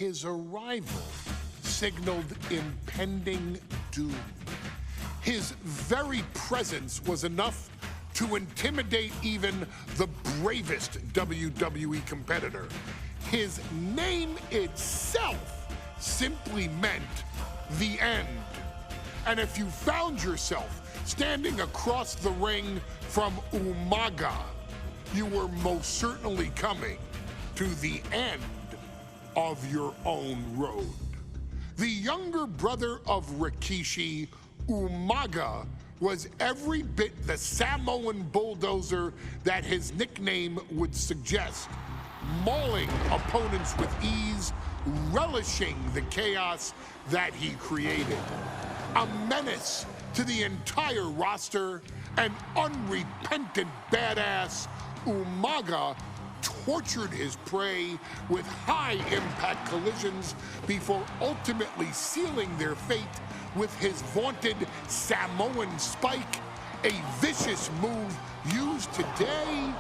His arrival signaled impending doom. His very presence was enough to intimidate even the bravest WWE competitor. His name itself simply meant the end. And if you found yourself standing across the ring from Umaga, you were most certainly coming to the end of your own road. The younger brother of Rikishi, Umaga, was every bit the Samoan bulldozer that his nickname would suggest, mauling opponents with ease, relishing the chaos that he created. A menace to the entire roster, an unrepentant badass, Umaga tortured his prey with high-impact collisions before ultimately sealing their fate with his vaunted Samoan spike, a vicious move used today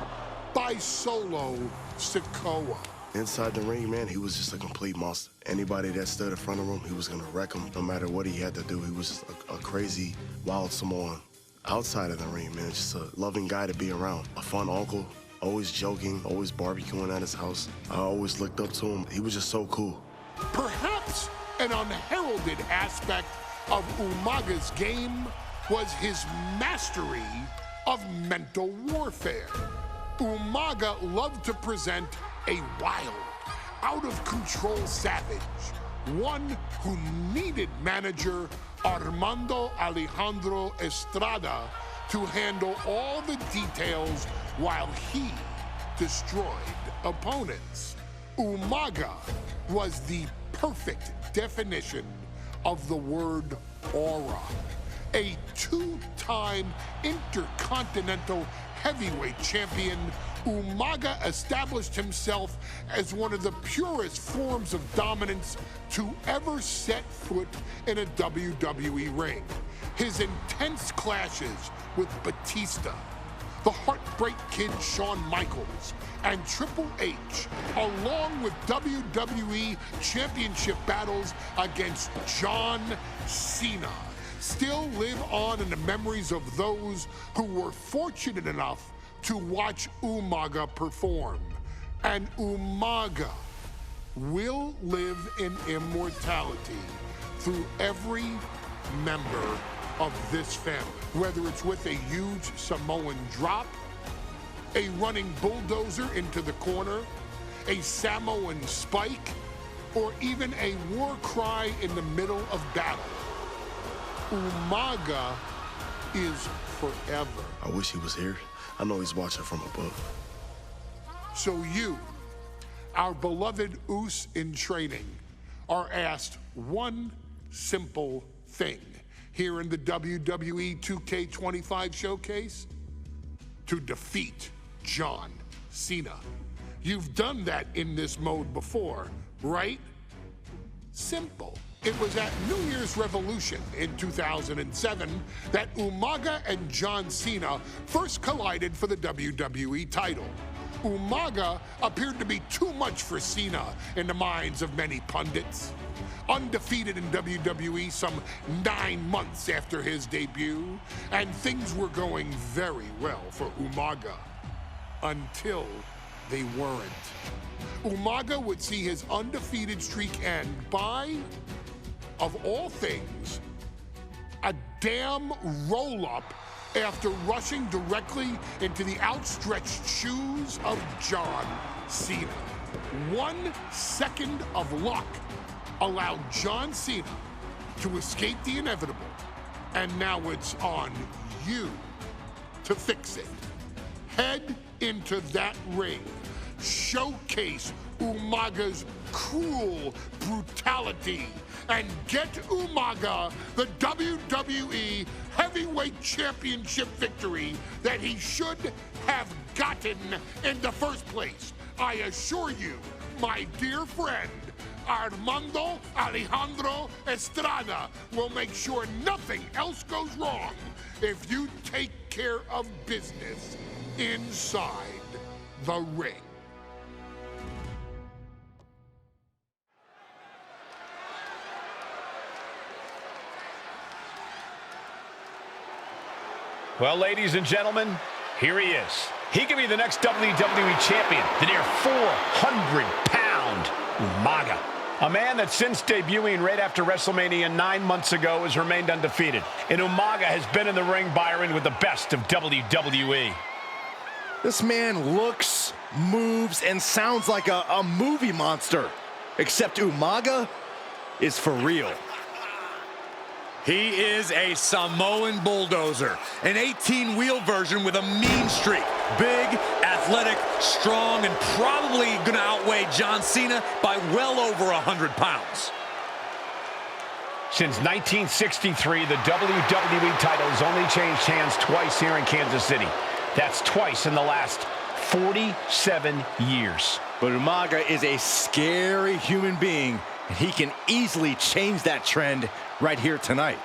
by Solo Sikoa. Inside the ring, man, he was just a complete monster. Anybody that stood in front of him, he was gonna wreck him no matter what he had to do. He was just a crazy, wild Samoan. Outside of the ring, man, just a loving guy to be around. A fun uncle, always joking, always barbecuing at his house. I always looked up to him. He was just so cool. Perhaps an unheralded aspect of Umaga's game was his mastery of mental warfare. Umaga loved to present a wild, out-of-control savage, one who needed manager Armando Alejandro Estrada to handle all the details while he destroyed opponents. Umaga was the perfect definition of the word aura. A two-time intercontinental heavyweight champion, Umaga established himself as one of the purest forms of dominance to ever set foot in a WWE ring. His intense clashes with Batista, the Heartbreak Kid Shawn Michaels, and Triple H, along with WWE Championship battles against John Cena, still live on in the memories of those who were fortunate enough to watch Umaga perform. And Umaga will live in immortality through every member of this family, whether it's with a huge Samoan drop, a running bulldozer into the corner, a Samoan spike, or even a war cry in the middle of battle. Umaga is forever. I wish he was here. I know he's watching from above. So you, our beloved Us in training, are asked one simple thing here in the WWE 2K25 showcase: to defeat John Cena. You've done that in this mode before, right? Simple. It was at New Year's Revolution in 2007 that Umaga and John Cena first collided for the WWE title. Umaga appeared to be too much for Cena in the minds of many pundits. Undefeated in WWE some 9 months after his debut, and things were going very well for Umaga. Until they weren't. Umaga would see his undefeated streak end by, of all things, a damn roll-up after rushing directly into the outstretched shoes of John Cena. 1 second of luck allowed John Cena to escape the inevitable, and now it's on you to fix it. Head into that ring, showcase Umaga's cruel brutality, and get Umaga the WWE Heavyweight Championship victory that he should have gotten in the first place. I assure you, my dear friend, Armando Alejandro Estrada will make sure nothing else goes wrong if you take care of business inside the ring. Well, ladies and gentlemen, here he is. He could be the next WWE champion, the near 400-pound Umaga. A man that since debuting right after WrestleMania 9 months ago has remained undefeated. And Umaga has been in the ring, Byron, with the best of WWE. This man looks, moves, and sounds like a movie monster. Except Umaga is for real. He is a Samoan bulldozer, an 18-wheel version with a mean streak. Big, athletic, strong, and probably going to outweigh John Cena by well over 100 pounds. Since 1963, the WWE title has only changed hands twice here in Kansas City. That's twice in the last 47 years. But Umaga is a scary human being, and he can easily change that trend right here tonight.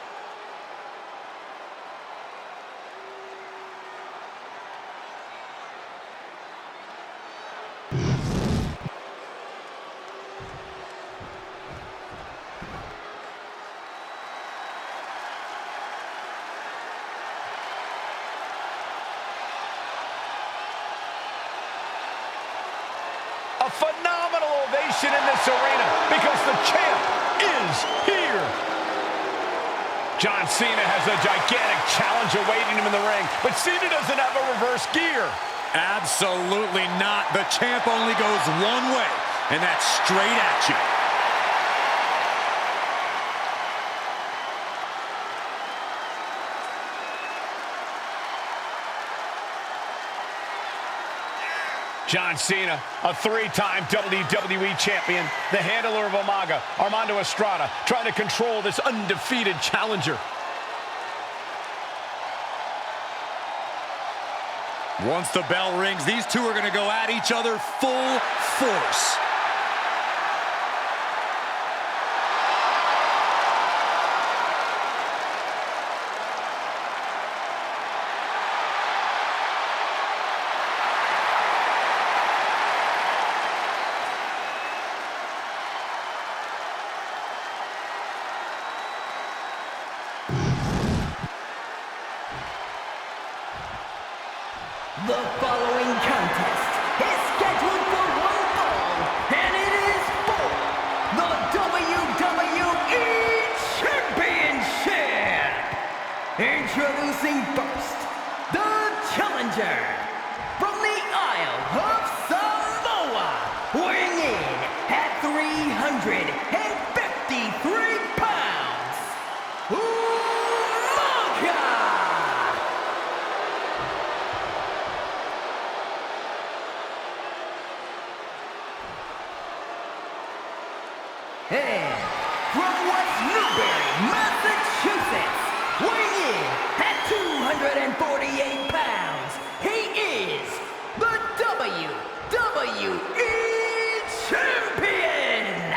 A phenomenal ovation in this arena because the champ is here. John Cena has a gigantic challenge awaiting him in the ring, but Cena doesn't have a reverse gear. Absolutely not. The champ only goes one way, and that's straight at you. John Cena, a three-time WWE champion, the handler of Umaga, Armando Estrada, trying to control this undefeated challenger. Once the bell rings, these two are going to go at each other full force. The following contest is scheduled for one fall, and it is for the WWE Championship. Introducing first, the challenger from the Isle of Samoa, weighing in at 353 pounds, Umaga. And from West Newbury, Massachusetts, weighing in at 248 pounds, he is the WWE Champion,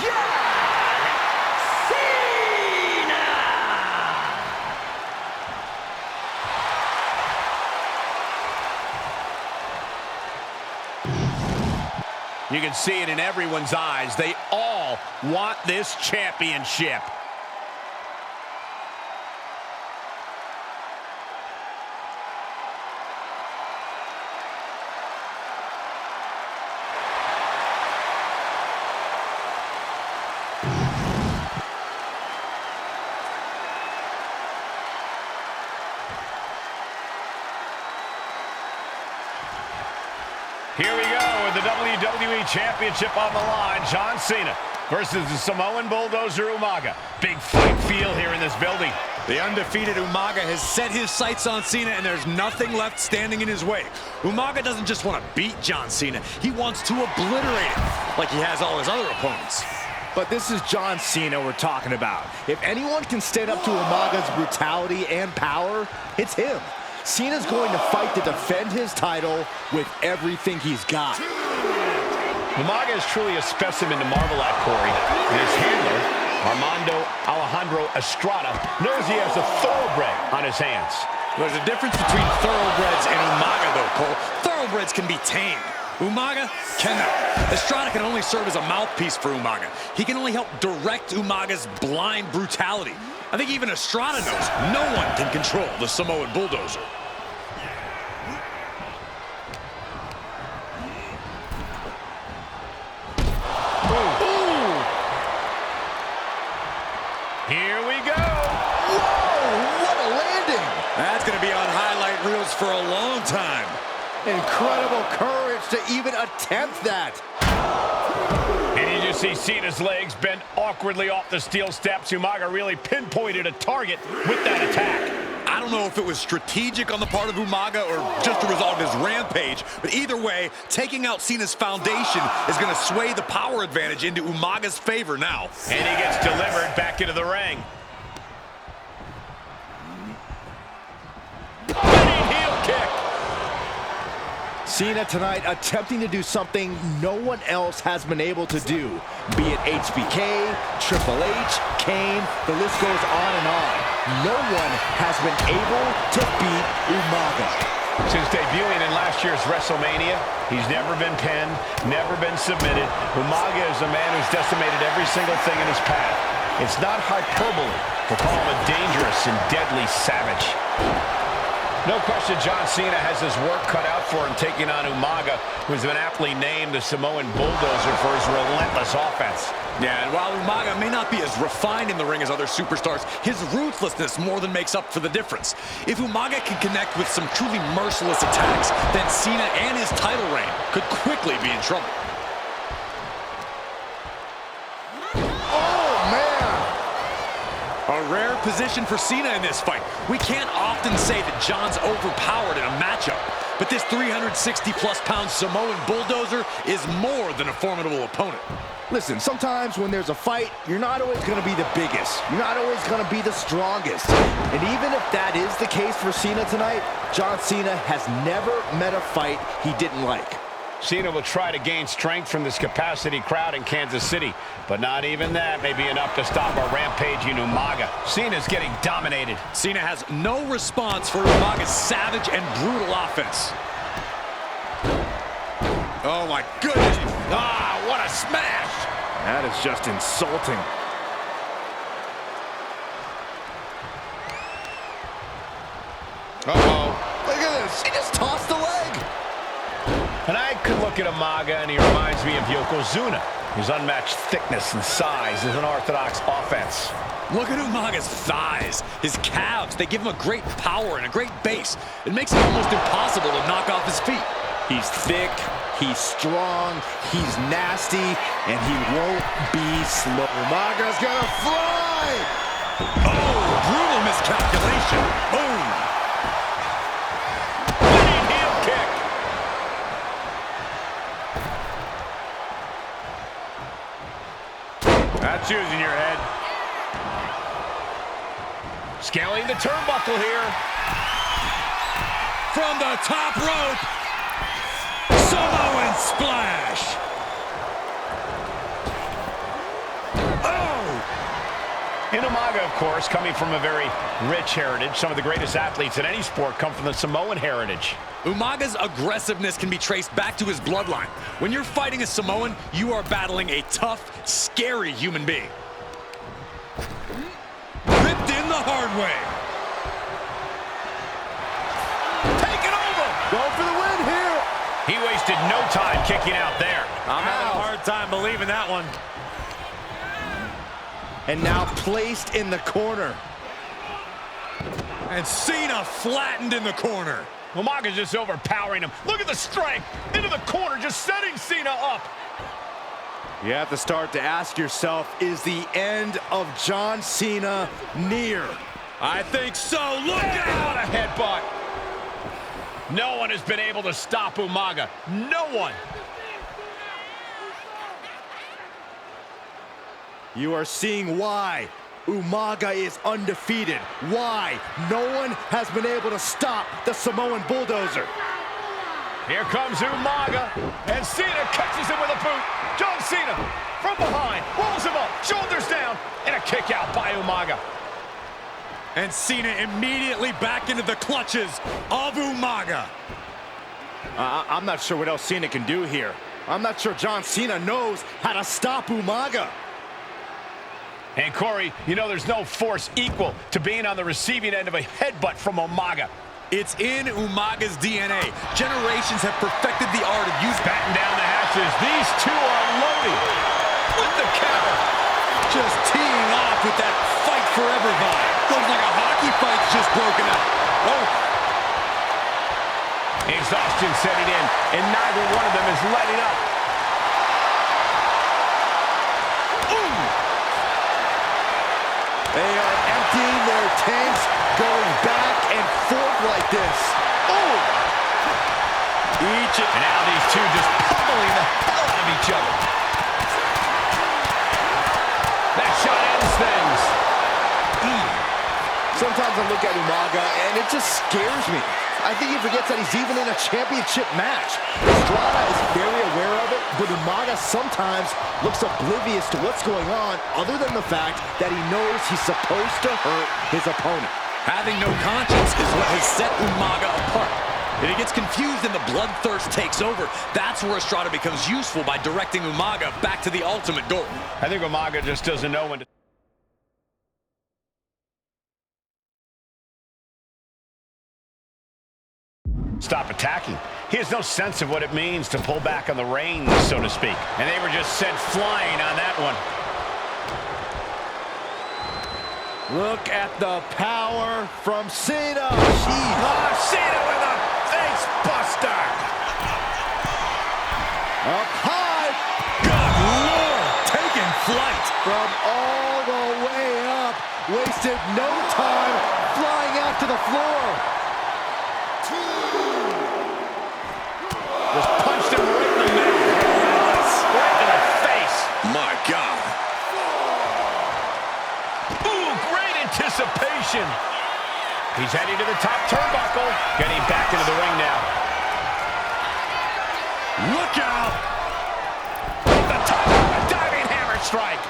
John Cena! You can see it in everyone's eyes. They all want this championship. Here we go with the WWE Championship on the line. John Cena versus the Samoan bulldozer Umaga. Big fight feel here in this building. The undefeated Umaga has set his sights on Cena, and there's nothing left standing in his way. Umaga doesn't just want to beat John Cena. He wants to obliterate him like he has all his other opponents. But this is John Cena we're talking about. If anyone can stand up to Umaga's brutality and power, it's him. Cena's going to fight to defend his title with everything he's got. Umaga is truly a specimen to marvel at, Corey. And his handler, Alejandro Estrada, knows he has a thoroughbred on his hands. There's a difference between thoroughbreds and Umaga, though, Cole. Thoroughbreds can be tamed. Umaga cannot. Estrada can only serve as a mouthpiece for Umaga. He can only help direct Umaga's blind brutality. I think even Estrada knows no one can control the Samoan bulldozer. Here we go. Whoa, what a landing. That's going to be on highlight reels for a long time. Incredible courage to even attempt that. And you just see Cena's legs bend awkwardly off the steel steps. Umaga really pinpointed a target with that attack. I don't know if it was strategic on the part of Umaga or just a result of his rampage, but either way, taking out Cena's foundation is going to sway the power advantage into Umaga's favor now. And he gets delivered back into the ring. Running heel kick. Cena tonight attempting to do something no one else has been able to do. Be it HBK, Triple H, Kane, the list goes on and on. No one has been able to beat Umaga. Since debuting in last year's WrestleMania, he's never been pinned, never been submitted. Umaga is a man who's decimated every single thing in his path. It's not hyperbole to call him a dangerous and deadly savage. No question John Cena has his work cut out for him taking on Umaga, who's been aptly named the Samoan bulldozer for his relentless offense. Yeah, and while Umaga may not be as refined in the ring as other superstars, his ruthlessness more than makes up for the difference. If Umaga can connect with some truly merciless attacks, then Cena and his title reign could quickly be in trouble. A rare position for Cena in this fight. We can't often say that John's overpowered in a matchup, but this 360-plus pound Samoan bulldozer is more than a formidable opponent. Listen, sometimes when there's a fight, you're not always going to be the biggest. You're not always going to be the strongest. And even if that is the case for Cena tonight, John Cena has never met a fight he didn't like. Cena will try to gain strength from this capacity crowd in Kansas City, but not even that may be enough to stop a rampaging Umaga. Cena's getting dominated. Cena has no response for Umaga's savage and brutal offense. Oh my goodness! Ah, what a smash! That is just insulting. Uh-oh. Look at this. He just tossed the leg. And I could look at Umaga and he reminds me of Yokozuna. His unmatched thickness and size is an orthodox offense. Look at Umaga's thighs, his calves. They give him a great power and a great base. It makes it almost impossible to knock off his feet. He's thick, he's strong, he's nasty, and he won't be slow. Umaga's gonna fly! Oh, brutal miscalculation. Boom! Running heel kick. That's using your head. Scaling the turnbuckle here. From the top rope. Samoan splash. Oh! In Umaga, of course, coming from a very rich heritage. Some of the greatest athletes in any sport come from the Samoan heritage. Umaga's aggressiveness can be traced back to his bloodline. When you're fighting a Samoan, you are battling a tough, scary human being. Ripped in the hard way. Take it over! Go for the win here! He wasted no time kicking out there. I'm having a hard time believing that one. And now placed in the corner. And Cena flattened in the corner. Umaga's just overpowering him. Look at the strength. Into the corner, just setting Cena up. You have to start to ask yourself, is the end of John Cena near? I think so. Look out! What a headbutt. No one has been able to stop Umaga. No one. You are seeing why Umaga is undefeated. Why no one has been able to stop the Samoan bulldozer. Here comes Umaga, and Cena catches him with a boot. John Cena from behind, rolls him up, shoulders down, and a kick out by Umaga. And Cena immediately back into the clutches of Umaga. I'm not sure what else Cena can do here. I'm not sure John Cena knows how to stop Umaga. And Corey, you know there's no force equal to being on the receiving end of a headbutt from Umaga. It's in Umaga's DNA. Generations have perfected the art of using... Batten down the hatches. These two are loading with the counter. Just teeing off with that fight forever vibe. Looks like a hockey fight's just broken out. Oh. Exhaustion setting in, and neither one of them is letting up. Ooh. They are emptying their tanks, going back and forth like this. Oh! And now these two just pummeling the hell out of each other. That shot ends things. Sometimes I look at Umaga and it just scares me. I think he forgets that he's even in a championship match. Estrada is very aware of it, but Umaga sometimes looks oblivious to what's going on, other than the fact that he knows he's supposed to hurt his opponent. Having no conscience is what has set Umaga apart. If he gets confused and the bloodthirst takes over, that's where Estrada becomes useful by directing Umaga back to the ultimate goal. I think Umaga just doesn't know when to... stop attacking. He has no sense of what it means to pull back on the reins, so to speak. And they were just sent flying on that one. Look at the power from Cena. Cena with a face buster. Up high. Good Lord, taking flight. From all the way up. Wasted no time flying out to the floor. Just punched him right in the mouth. Right in the face. My God. Ooh, great anticipation. He's heading to the top turnbuckle. Getting back into the ring now. Look out. From the top, a diving hammer strike.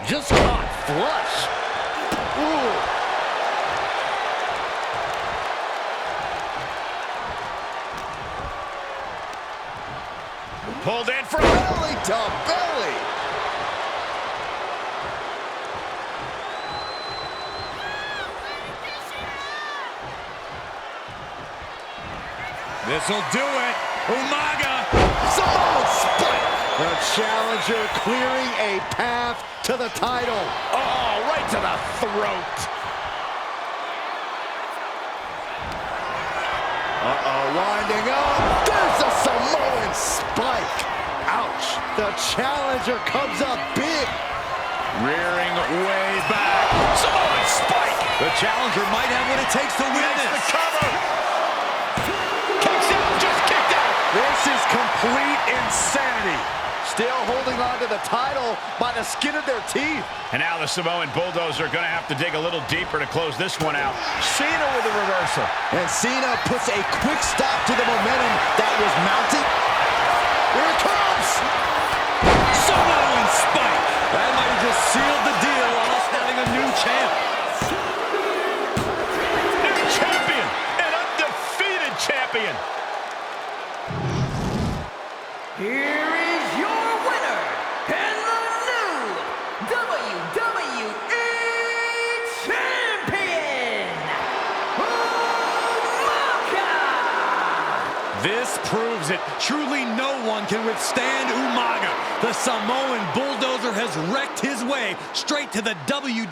Just caught flush. Ooh. Pulled in for Belly to belly. This'll do it. Umaga. Samoan spike. The challenger clearing a path to the title. oh, right to the throat. Winding up. There's a Samoan spike. Ouch. The challenger comes up big. Rearing way back. Samoan spike. The challenger might have what it takes to win Makes this. the cover. Kicks out, just kicked out. This is complete insanity. Still holding on to the title by the skin of their teeth. And now the Samoan Bulldozer are going to have to dig a little deeper to close this one out. Cena with a reversal. And Cena puts a quick stop to the momentum that was mounting. Here it comes. Samoan spike. That might have just sealed the deal on us having a new champ. New champion. An undefeated champion. Here is your winner and the new WWE Champion, Umaga! This proves it. Truly no one can withstand Umaga. The Samoan Bulldozer has wrecked his way straight to the WWE